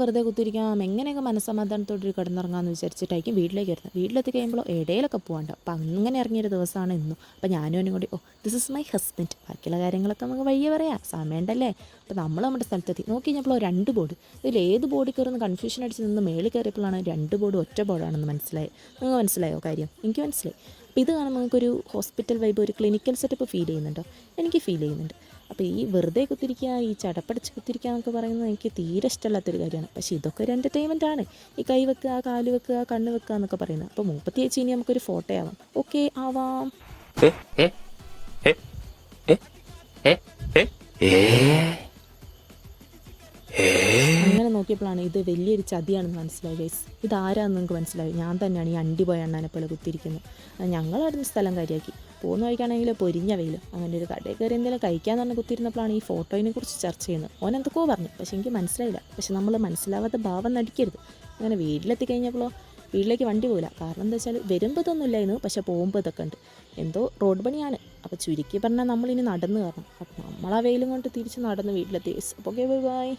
വെറുതെ കുത്തിരിക്കാം, എങ്ങനെയൊക്കെ മനസ്സമാധാനത്തോടെ കിടന്നിറങ്ങാമെന്ന് വിചാരിച്ചിട്ടായിരിക്കും വീട്ടിലേക്ക് വരുന്നത്. വീട്ടിലെത്തി കഴിയുമ്പോൾ ഇടയിലൊക്കെ പോകണ്ട. അപ്പം അങ്ങനെ ഇറങ്ങിയൊരു ദിവസമാണ് ഇന്നും. അപ്പം ഞാനും അവനും കൂടി ദിസ് ഇസ് മൈ ഹസ്ബൻഡ്, ബാക്കിയുള്ള കാര്യങ്ങളൊക്കെ നമുക്ക് വയ്യ പറയാം, സമയമുണ്ടല്ലേ. അപ്പോൾ നമ്മൾ നമ്മുടെ സ്ഥലത്തെത്തി നോക്കി കഴിഞ്ഞപ്പോൾ 2 ബോർഡ്. ഇതിൽ ഏത് ബോർഡിൽ കയറുന്ന കൺഫ്യൂഷൻ അടിച്ച് നിന്ന് മേളിൽ കയറിയപ്പോഴാണ് 2 ബോർഡ് ഒറ്റ ബോർഡാണെന്ന് മനസ്സിലായി. നിങ്ങൾക്ക് മനസ്സിലായോ കാര്യം? എനിക്ക് മനസ്സിലായി. അപ്പോൾ ഇത് കാണുമ്പോൾ നിങ്ങൾക്കൊരു ഹോസ്പിറ്റൽ വൈബ്, ഒരു ക്ലിനിക്കൽ സെറ്റപ്പ് ഫീൽ ചെയ്യുന്നുണ്ടോ? എനിക്ക് ഫീൽ ചെയ്യുന്നുണ്ട്. അപ്പോൾ ഈ വെറുതെ കുത്തിരിക്കുക, ഈ ചടപ്പടിച്ച് കുത്തിരിക്കുക എന്നൊക്കെ പറയുന്നത് എനിക്ക് തീരെ ഇഷ്ടമല്ലാത്തൊരു കാര്യമാണ്. പക്ഷേ ഇതൊക്കെ ഒരു എൻ്റർടൈൻമെൻ്റ് ആണ്. ഈ കൈ വെക്കുക, കാല് വെക്കുക, കണ്ണ് വെക്കുക എന്നൊക്കെ പറയുന്നത്. അപ്പോൾ 30 ഇനി നമുക്കൊരു ഫോട്ടോ ആവാം. ഓക്കെ ആവാം. അങ്ങനെ നോക്കിയപ്പോഴാണ് ഇത് വലിയൊരു ചതിയാണെന്ന് മനസ്സിലായി ഗൈസ്. ഇതാരാന്ന് നിങ്ങൾക്ക് മനസ്സിലായി? ഞാൻ തന്നെയാണ് ഈ അണ്ടിപോയ അണ്ണാനെ പോലെ കുത്തിരിക്കുന്നത്. ഞങ്ങളവിടുന്ന് സ്ഥലം കാര്യമാക്കി പോകുന്ന വഴിക്കാണെങ്കിൽ പൊരിഞ്ഞ വെയിൽ. അങ്ങനെ ഒരു കടയിൽ കയറി എന്തെങ്കിലും കഴിക്കാമെന്ന് പറഞ്ഞ് കുത്തിയിരുന്നപ്പോഴാണ് ഈ ഫോട്ടോയിനെ കുറിച്ച് ചർച്ച ചെയ്യുന്നത്. ഓൻ എന്തൊക്കെയോ പറഞ്ഞു, പക്ഷേ എനിക്ക് മനസ്സിലായില്ല. പക്ഷെ നമ്മൾ മനസ്സിലാവാത്ത ഭാവം നടിക്കരുത്. അങ്ങനെ വീട്ടിലെത്തി കഴിഞ്ഞപ്പോഴോ വീട്ടിലേക്ക് വണ്ടി പോകില്ല. കാരണം എന്താ വെച്ചാൽ വരുമ്പോൾ ഇതൊന്നും ഇല്ലായിരുന്നു, പക്ഷേ പോകുമ്പോൾ ഇതൊക്കെ ഉണ്ട്. എന്തോ റോഡ് പണിയാണ്. അപ്പോൾ ചുരുക്കി പറഞ്ഞാൽ നമ്മളിനി നടന്ന് കയറണം. അപ്പോൾ നമ്മൾ ആ വെയിലും കൊണ്ട് തിരിച്ച് നടന്ന് വീട്ടിലെത്തി. അപ്പോൾ ഓക്കെ, ബൈ ബൈ.